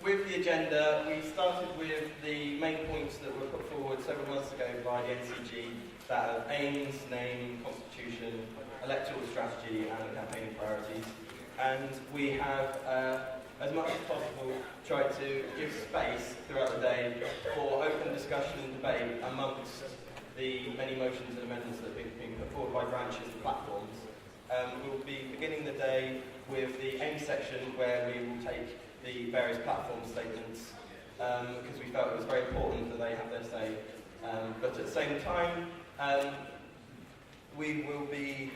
with the agenda, we started with the main points that were put forward several months ago by the NCG, that of aims, name, constitution, electoral strategy and campaigning priorities. And we have, as much as possible, tried to give space throughout the day for open discussion and debate amongst the many motions and amendments that have been put forward by branches and platforms. We'll be beginning the day with the aim section, where we will take the various platform statements, because we felt it was very important that they have their say. But at the same time, we will be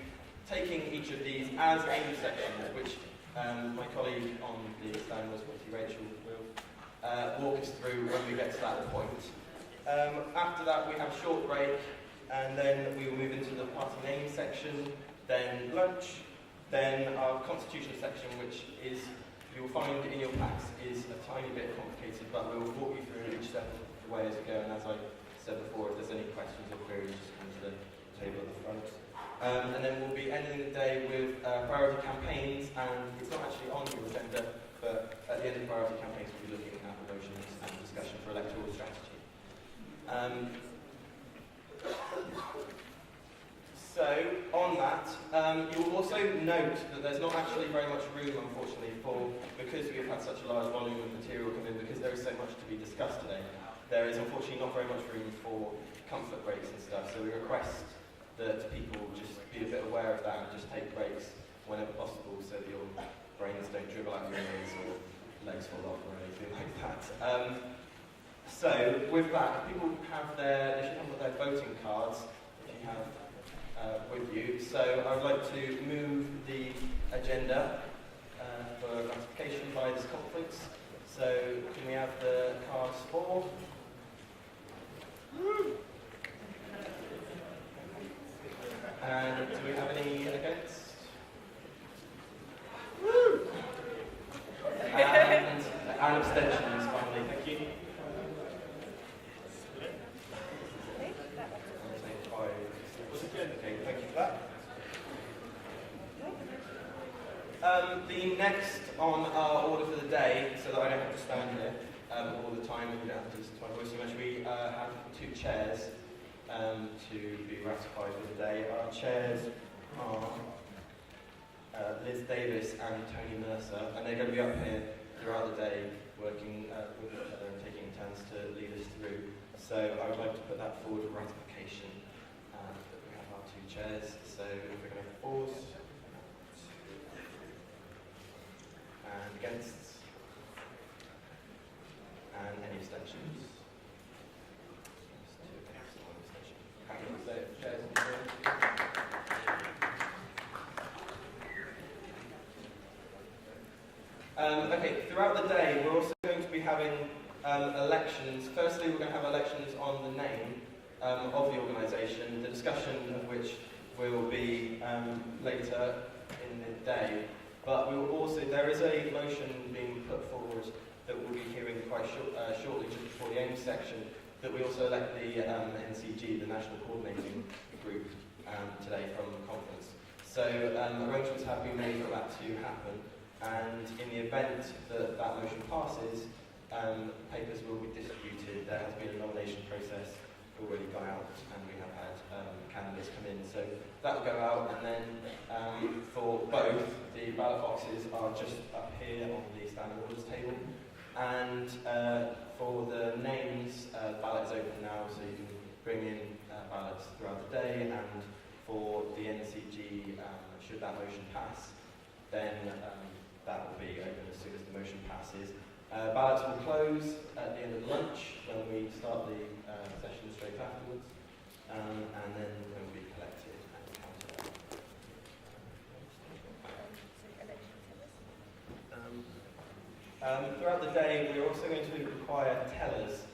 taking each of these as aim sections, which my colleague on the stand was Rachel will walk us through when we get to that point. After that, we have a short break, and then we will move into the party name section, then lunch, then our constitution section, which is, you'll find in your packs, is a tiny bit complicated, but we'll walk you through each step of the way as we go. And as I said before, if there's any questions or queries, just come to the table at the front. And then we'll be ending the day with priority campaigns, and it's not actually on your agenda, but at the end of priority campaigns, we'll be looking at the motions and discussion for electoral strategy. So, on that, you will also note that there's not actually very much room, unfortunately, because we've had such a large volume of material come in, because there is so much to be discussed today, there is unfortunately not very much room for comfort breaks and stuff, so we request that people just be a bit aware of that and just take breaks whenever possible, so that your brains don't dribble out your ears or legs fall off or anything like that. So, with that, people have they should have their voting cards, if you have with you. So I would like to move the agenda for ratification by this conference. So can we have the cards for? And do we have any against? And abstentions, finally. Thank you. Okay, thank you for that. The next on our order for the day, so that I don't have to stand here all the time and you don't have to listen to my voice so much, we have two chairs to be ratified for the day. Our chairs are Liz Davis and Tony Mercer, and they're going to be up here throughout the day working with each other and taking turns to lead us through. So I would like to put that forward for ratification. Chairs, so if we're going to pause, and against, and any abstentions. Okay, throughout the day we're also going to be having elections. Firstly, we're going to have elections on the name of the organisation, the discussion of which will be later in the day. But we will also, there is a motion being put forward that we'll be hearing quite shortly, just before the aim section, that we also elect the NCG, the National Coordinating Group, today from the conference. So arrangements have been made for that to happen, and in the event that that motion passes, papers will be distributed. There has been a nomination process already gone out, and we have had candidates come in, so that will go out. And then for both, the ballot boxes are just up here on the standing orders table, and for the names, the ballot is open now, so you can bring in ballots throughout the day. And for the NCG, should that motion pass, then that will be open as soon as the motion passes. Ballots will close at the end of lunch when we start the session straight afterwards, and then will be collected and counted up. Throughout the day, we're also going to require tellers.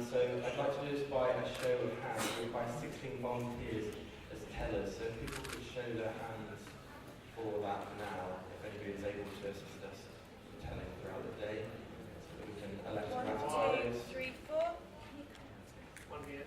So I'd like to do this by a show of hands. We require 16 volunteers as tellers. So if people could show their hands for that now, if anybody is able to assist us in telling throughout the day, so that we can elect and ratify those. 1, 2, 3, 4. One here.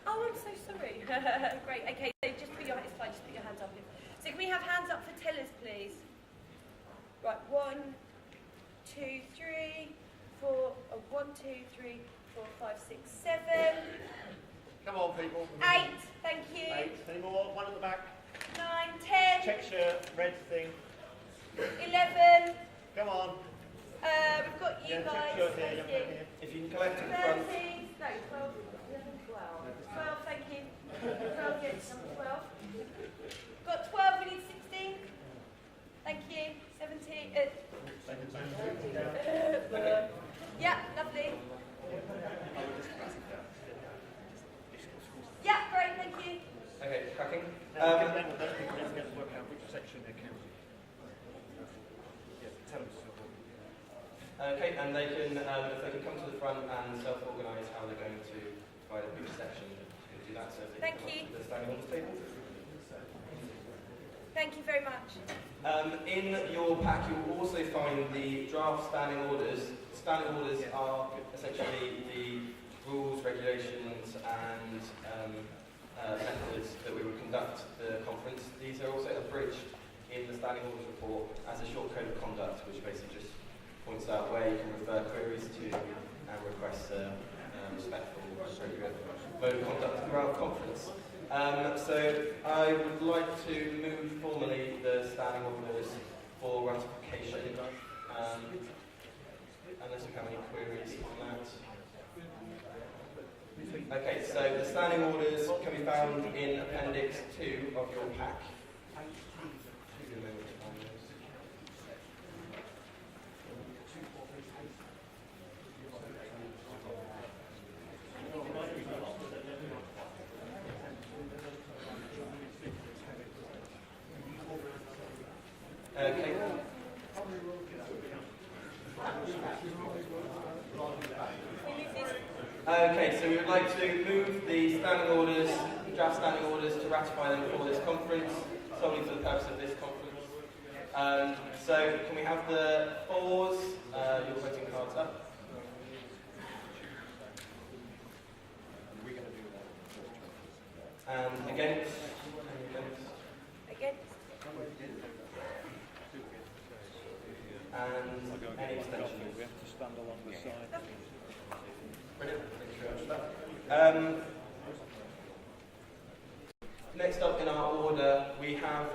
Oh, I'm so sorry. Great. Okay, so just put your it's fine, just put your hands up. So can we have hands up for tellers, please? Right, 1, 2, 3, 4. Oh, 1, 2, 3, 4, 5, 6, 7. Come on, people. 8. Thank you. 8. Any more? One at the back. 9, 10. Check shirt, red thing. 11. Come on. We've got you Yeah, guys. check shirt here. Thank Young you. man here. If you can collect at the front. 13. No, 12. 11, 12. 12. Thank you. 12. Yes, number 12. Got 12. We need 16. Thank you. 17. Yeah, lovely. Yeah, great. Thank you. Okay, cracking. Now, get them with those people together to work out which section they're counting. Yeah, tell them to support. Okay, and they can, if they can come to the front and self-organise how they're going to divide up each section, you can do that. So if they Thank come you. up to the standing orders table. Thank you very much. In your pack, you will also find the draft standing orders. Standing orders are essentially the rules, regulations, and methods that we would conduct the conference. These are also abridged in the standing orders report as a short code of conduct, which basically just points out where you can refer queries to and request a respectful, appropriate mode of conduct throughout the conference. So I would like to move formally the standing orders for ratification, unless you have any queries on that. Okay, so the standing orders can be found in Appendix 2 of your pack. Give me a moment to find those. Okay. Okay, so we would like to move the standing orders, draft standing orders, to ratify them for this conference, solely for the purpose of this conference. So can we have the fours, your voting cards up? And against? Against. And any abstentions? We have to stand along the side. Brilliant, thank you very much for that. Next up in our order, we have,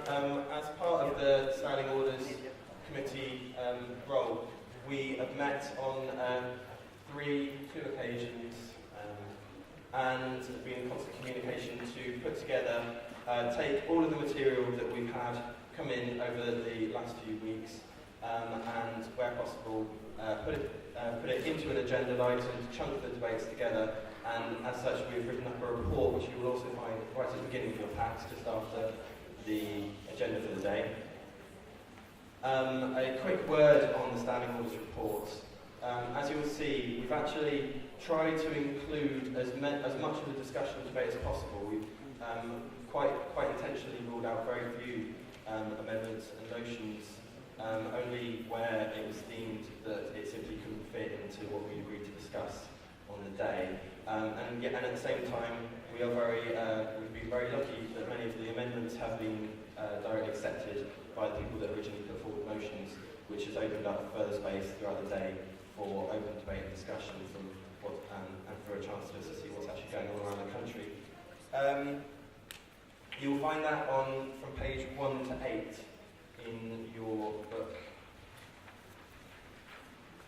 as part of the Standing Orders Committee role, we have met on two occasions and been in constant communication to put together, take all of the material that we've had come in over the last few weeks and, where possible, put it into an agenda item to chunk the debates together, and as such we've written up a report which you will also find right at the beginning of your packs, just after the agenda for the day. A quick word on the Standing Orders report. As you will see, we've actually tried to include as much of the discussion debate as possible. We've quite intentionally ruled out very few amendments and motions, only where it was deemed that it simply couldn't fit into what we agreed to discuss on the day. And at the same time, we've been very lucky that many of the amendments have been directly accepted by the people that originally put forward motions, which has opened up further space throughout the day for open debate and discussion and for a chance to see what's actually going on around the country. You'll find that from page 1 to 8 in your book.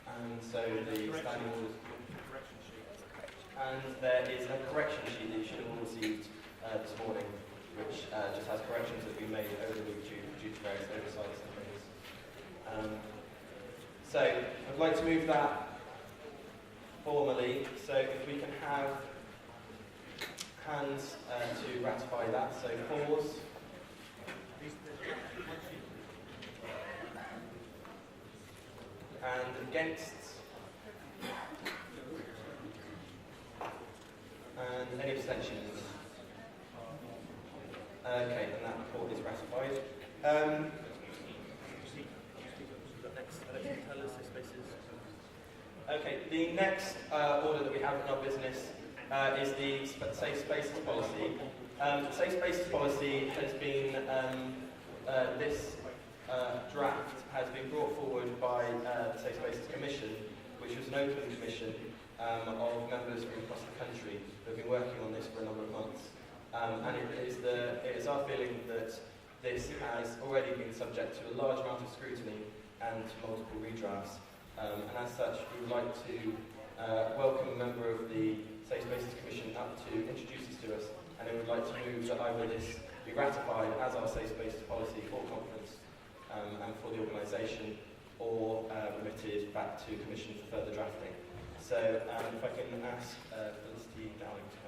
And so the standing orders. And there is a correction sheet that you should have all received this morning, which just has corrections that have been made over the week due to various oversights and things. So I'd like to move that formally. So if we can have hands to ratify that. So fours. And against. And any abstentions? Okay, and that report is ratified. Okay, the next order that we have in our business is the Safe Spaces Policy. Safe Spaces Policy has been, this draft has been brought forward by the Safe Spaces Commission, which was an open commission of members from across the country who have been working on this for a number of months. And it is our feeling that this has already been subject to a large amount of scrutiny and multiple redrafts. And as such, we would like to welcome a member of the Safe Spaces Commission up to introduce us to us, and we would like to move that either this be ratified as our Safe Spaces Policy for conference and for the organisation, or remitted back to Commission for further drafting. So if I can ask Felicity Dowling to